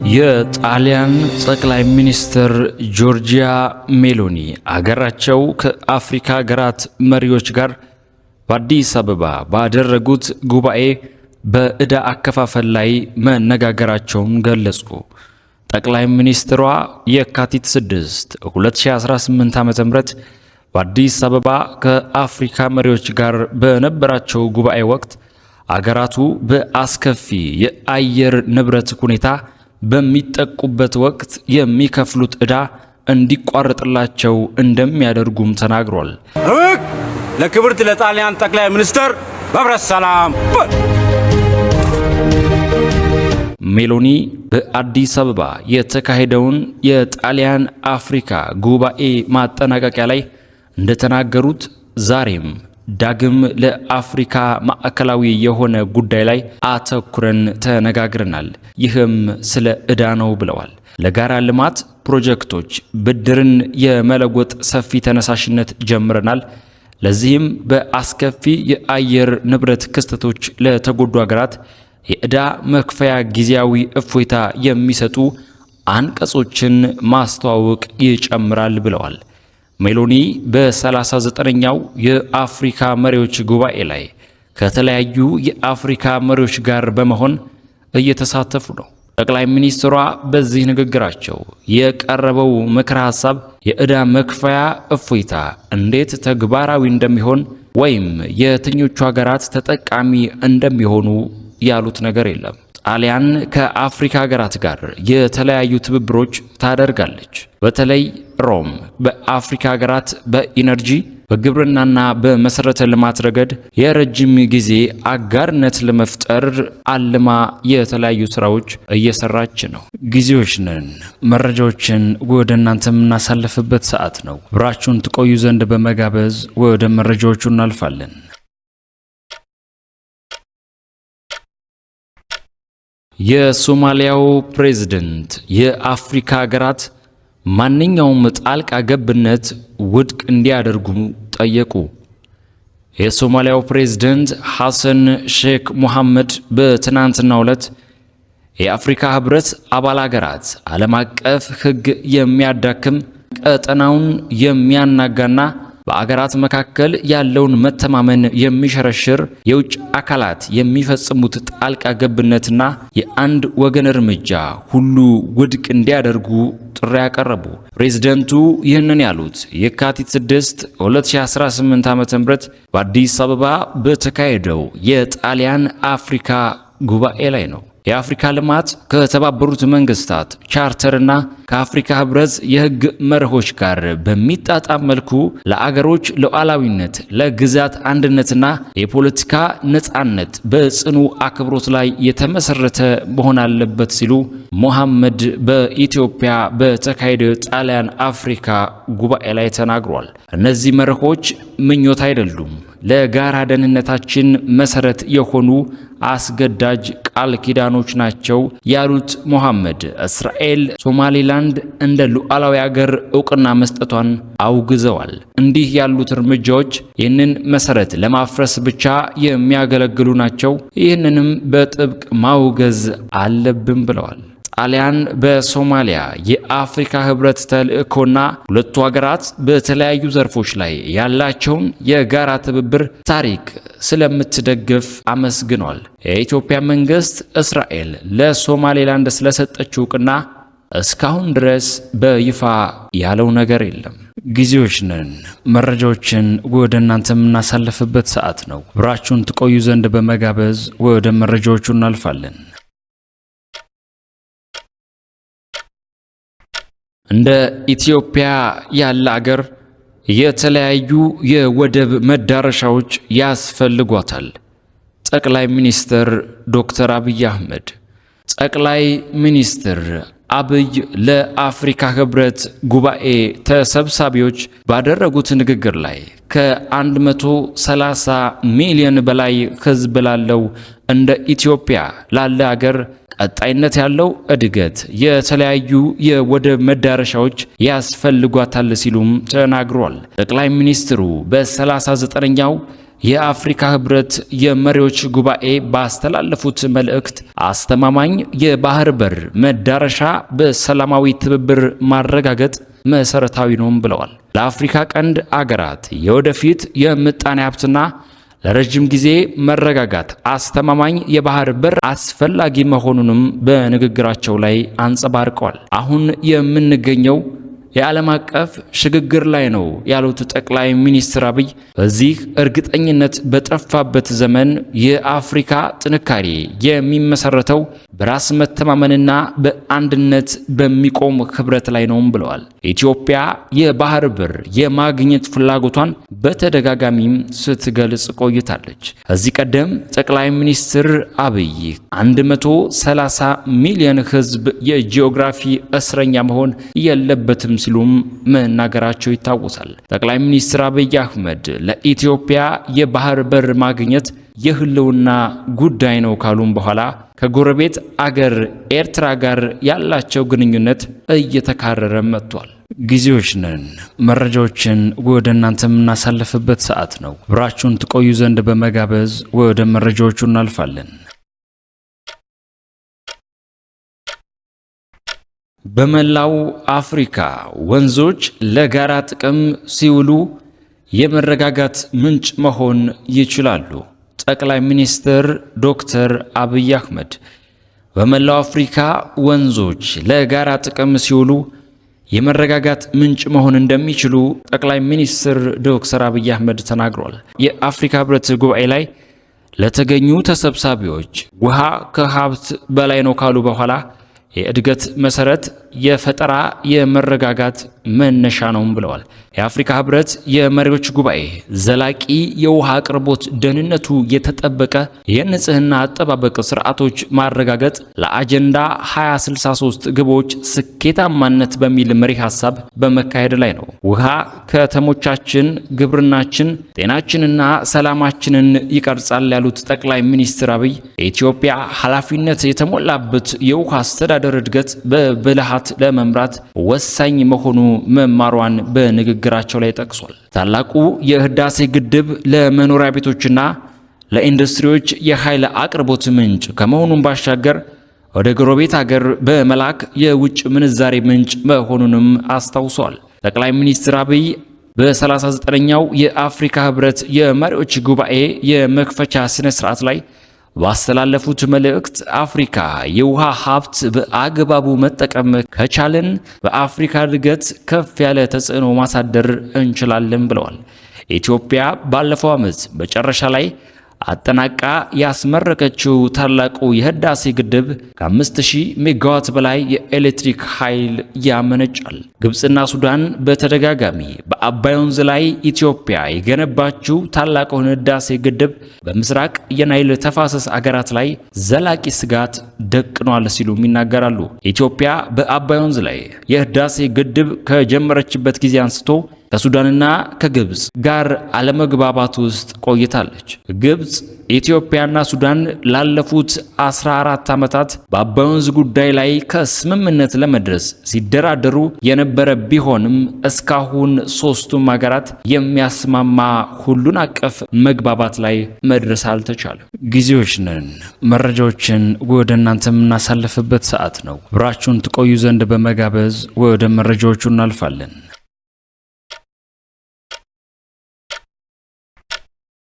የጣሊያን ጠቅላይ ሚኒስትር ጆርጂያ ሜሎኒ አገራቸው ከአፍሪካ ሀገራት መሪዎች ጋር በአዲስ አበባ ባደረጉት ጉባኤ በዕዳ አከፋፈል ላይ መነጋገራቸውን ገለጹ። ጠቅላይ ሚኒስትሯ የካቲት 6 2018 ዓ.ም በአዲስ አበባ ከአፍሪካ መሪዎች ጋር በነበራቸው ጉባኤ ወቅት አገራቱ በአስከፊ የአየር ንብረት ሁኔታ በሚጠቁበት ወቅት የሚከፍሉት ዕዳ እንዲቋረጥላቸው እንደሚያደርጉም ተናግሯል። ለክብርት ለጣሊያን ጠቅላይ ሚኒስትር በብረት ሰላም። ሜሎኒ በአዲስ አበባ የተካሄደውን የጣሊያን አፍሪካ ጉባኤ ማጠናቀቂያ ላይ እንደተናገሩት ዛሬም ዳግም ለአፍሪካ ማዕከላዊ የሆነ ጉዳይ ላይ አተኩረን ተነጋግረናል። ይህም ስለ ዕዳ ነው ብለዋል። ለጋራ ልማት ፕሮጀክቶች ብድርን የመለወጥ ሰፊ ተነሳሽነት ጀምረናል። ለዚህም በአስከፊ የአየር ንብረት ክስተቶች ለተጎዱ ሀገራት የዕዳ መክፈያ ጊዜያዊ እፎይታ የሚሰጡ አንቀጾችን ማስተዋወቅ ይጨምራል ብለዋል። ሜሎኒ በ39ኛው የአፍሪካ መሪዎች ጉባኤ ላይ ከተለያዩ የአፍሪካ መሪዎች ጋር በመሆን እየተሳተፉ ነው። ጠቅላይ ሚኒስትሯ በዚህ ንግግራቸው የቀረበው ምክረ ሐሳብ የዕዳ መክፈያ እፎይታ እንዴት ተግባራዊ እንደሚሆን ወይም የትኞቹ ሀገራት ተጠቃሚ እንደሚሆኑ ያሉት ነገር የለም። ጣሊያን ከአፍሪካ ሀገራት ጋር የተለያዩ ትብብሮች ታደርጋለች። በተለይ ሮም በአፍሪካ ሀገራት በኢነርጂ በግብርናና በመሰረተ ልማት ረገድ የረጅም ጊዜ አጋርነት ለመፍጠር አልማ የተለያዩ ስራዎች እየሰራች ነው። ጊዜዎች ነን። መረጃዎችን ወደ እናንተ የምናሳልፍበት ሰዓት ነው። አብራችሁን ትቆዩ ዘንድ በመጋበዝ ወደ መረጃዎቹ እናልፋለን። የሶማሊያው ፕሬዝዳንት የአፍሪካ ሀገራት ማንኛውም ጣልቃ ገብነት ውድቅ እንዲያደርጉ ጠየቁ። የሶማሊያው ፕሬዝዳንት ሐሰን ሼክ ሙሐመድ በትናንትናው ዕለት የአፍሪካ ህብረት አባል ሀገራት ዓለም አቀፍ ሕግ የሚያዳክም ቀጠናውን የሚያናጋና በአገራት መካከል ያለውን መተማመን የሚሸረሽር የውጭ አካላት የሚፈጽሙት ጣልቃ ገብነትና የአንድ ወገን እርምጃ ሁሉ ውድቅ እንዲያደርጉ ጥሪ ያቀረቡ። ፕሬዝዳንቱ ይህንን ያሉት የካቲት 6 2018 ዓ.ም በአዲስ አበባ በተካሄደው የጣሊያን አፍሪካ ጉባኤ ላይ ነው። የአፍሪካ ልማት ከተባበሩት መንግስታት ቻርተርና ከአፍሪካ ህብረት የህግ መርሆች ጋር በሚጣጣም መልኩ ለአገሮች ሉዓላዊነት፣ ለግዛት አንድነትና የፖለቲካ ነጻነት በጽኑ አክብሮት ላይ የተመሰረተ መሆን አለበት ሲሉ ሙሐመድ በኢትዮጵያ በተካሄደው ጣሊያን አፍሪካ ጉባኤ ላይ ተናግሯል። እነዚህ መርሆች ምኞት አይደሉም፣ ለጋራ ደህንነታችን መሰረት የሆኑ አስገዳጅ ቃል ኪዳኖች ናቸው ያሉት ሙሐመድ እስራኤል ሶማሊላንድ እንደ ሉዓላዊ ሀገር እውቅና መስጠቷን አውግዘዋል። እንዲህ ያሉት እርምጃዎች ይህንን መሰረት ለማፍረስ ብቻ የሚያገለግሉ ናቸው። ይህንንም በጥብቅ ማውገዝ አለብን ብለዋል። ጣሊያን በሶማሊያ የአፍሪካ ህብረት ተልእኮና ሁለቱ ሀገራት በተለያዩ ዘርፎች ላይ ያላቸውን የጋራ ትብብር ታሪክ ስለምትደግፍ አመስግኗል። የኢትዮጵያ መንግስት እስራኤል ለሶማሌላንድ ስለሰጠችው እውቅና እስካሁን ድረስ በይፋ ያለው ነገር የለም። ጊዜዎች ነን። መረጃዎችን ወደ እናንተ የምናሳልፍበት ሰዓት ነው። አብራችሁን ትቆዩ ዘንድ በመጋበዝ ወደ መረጃዎቹ እናልፋለን። እንደ ኢትዮጵያ ያለ አገር የተለያዩ የወደብ መዳረሻዎች ያስፈልጓታል። ጠቅላይ ሚኒስትር ዶክተር አብይ አህመድ ጠቅላይ ሚኒስትር አብይ ለአፍሪካ ህብረት ጉባኤ ተሰብሳቢዎች ባደረጉት ንግግር ላይ ከ130 ሚሊዮን በላይ ህዝብ ላለው እንደ ኢትዮጵያ ላለ አገር ቀጣይነት ያለው እድገት የተለያዩ የወደብ መዳረሻዎች ያስፈልጓታል ሲሉም ተናግሯል። ጠቅላይ ሚኒስትሩ በ39ኛው የአፍሪካ ህብረት የመሪዎች ጉባኤ ባስተላለፉት መልእክት አስተማማኝ የባህር በር መዳረሻ በሰላማዊ ትብብር ማረጋገጥ መሰረታዊ ነው ብለዋል። ለአፍሪካ ቀንድ አገራት የወደፊት የምጣኔ ሀብትና ለረጅም ጊዜ መረጋጋት አስተማማኝ የባህር በር አስፈላጊ መሆኑንም በንግግራቸው ላይ አንጸባርቀዋል። አሁን የምንገኘው የዓለም አቀፍ ሽግግር ላይ ነው ያሉት ጠቅላይ ሚኒስትር አብይ በዚህ እርግጠኝነት በጠፋበት ዘመን የአፍሪካ ጥንካሬ የሚመሰረተው በራስ መተማመንና በአንድነት በሚቆም ህብረት ላይ ነው ብለዋል። ኢትዮጵያ የባህር በር የማግኘት ፍላጎቷን በተደጋጋሚም ስትገልጽ ቆይታለች። ከዚህ ቀደም ጠቅላይ ሚኒስትር አብይ 130 ሚሊዮን ህዝብ የጂኦግራፊ እስረኛ መሆን የለበትም ሲሉም መናገራቸው ይታወሳል። ጠቅላይ ሚኒስትር አብይ አህመድ ለኢትዮጵያ የባህር በር ማግኘት የህልውና ጉዳይ ነው ካሉም በኋላ ከጎረቤት አገር ኤርትራ ጋር ያላቸው ግንኙነት እየተካረረ መጥቷል። ጊዜዎች ነን። መረጃዎችን ወደ እናንተ የምናሳልፍበት ሰዓት ነው። አብራችሁን ትቆዩ ዘንድ በመጋበዝ ወደ መረጃዎቹ እናልፋለን። በመላው አፍሪካ ወንዞች ለጋራ ጥቅም ሲውሉ የመረጋጋት ምንጭ መሆን ይችላሉ። ጠቅላይ ሚኒስትር ዶክተር አብይ አህመድ በመላው አፍሪካ ወንዞች ለጋራ ጥቅም ሲውሉ የመረጋጋት ምንጭ መሆን እንደሚችሉ ጠቅላይ ሚኒስትር ዶክተር አብይ አህመድ ተናግሯል። የአፍሪካ ህብረት ጉባኤ ላይ ለተገኙ ተሰብሳቢዎች ውሃ ከሀብት በላይ ነው ካሉ በኋላ የእድገት መሰረት የፈጠራ የመረጋጋት መነሻ ነው ብለዋል። የአፍሪካ ህብረት የመሪዎች ጉባኤ ዘላቂ የውሃ አቅርቦት ደህንነቱ የተጠበቀ የንጽህና አጠባበቅ ስርዓቶች ማረጋገጥ ለአጀንዳ 2063 ግቦች ስኬታማነት በሚል መሪ ሐሳብ በመካሄድ ላይ ነው። ውሃ ከተሞቻችን፣ ግብርናችን፣ ጤናችንና ሰላማችንን ይቀርጻል ያሉት ጠቅላይ ሚኒስትር አብይ የኢትዮጵያ ኃላፊነት የተሞላበት የውሃ አስተዳደር እድገት በብልሃት ለመምራት ወሳኝ መሆኑ መማሯን በንግግራቸው ላይ ጠቅሷል። ታላቁ የህዳሴ ግድብ ለመኖሪያ ቤቶችና ለኢንዱስትሪዎች የኃይል አቅርቦት ምንጭ ከመሆኑን ባሻገር ወደ ጎረቤት ሀገር በመላክ የውጭ ምንዛሬ ምንጭ መሆኑንም አስታውሷል። ጠቅላይ ሚኒስትር አብይ በ39ኛው የአፍሪካ ህብረት የመሪዎች ጉባኤ የመክፈቻ ስነ ስርዓት ላይ ባስተላለፉት መልእክት አፍሪካ የውሃ ሀብት በአግባቡ መጠቀም ከቻልን በአፍሪካ እድገት ከፍ ያለ ተጽዕኖ ማሳደር እንችላለን ብለዋል። ኢትዮጵያ ባለፈው ዓመት መጨረሻ ላይ አጠናቃ ያስመረቀችው ታላቁ የህዳሴ ግድብ ከ5000 ሜጋዋት በላይ የኤሌክትሪክ ኃይል ያመነጫል። ግብጽና ሱዳን በተደጋጋሚ በአባይ ወንዝ ላይ ኢትዮጵያ የገነባችው ታላቁን ህዳሴ ግድብ በምስራቅ የናይል ተፋሰስ አገራት ላይ ዘላቂ ስጋት ደቅኗል ሲሉም ይናገራሉ። ኢትዮጵያ በአባይ ወንዝ ላይ የህዳሴ ግድብ ከጀመረችበት ጊዜ አንስቶ ከሱዳንና ከግብጽ ጋር አለመግባባት ውስጥ ቆይታለች። ግብጽ፣ ኢትዮጵያና ሱዳን ላለፉት 14 ዓመታት በአባይ ወንዝ ጉዳይ ላይ ከስምምነት ለመድረስ ሲደራደሩ የነበረ ቢሆንም እስካሁን ሶስቱም ሀገራት የሚያስማማ ሁሉን አቀፍ መግባባት ላይ መድረስ አልተቻለም። ጊዜዎች ነን። መረጃዎችን ወደ እናንተ የምናሳልፍበት ሰዓት ነው። አብራችሁን ትቆዩ ዘንድ በመጋበዝ ወደ መረጃዎቹ እናልፋለን።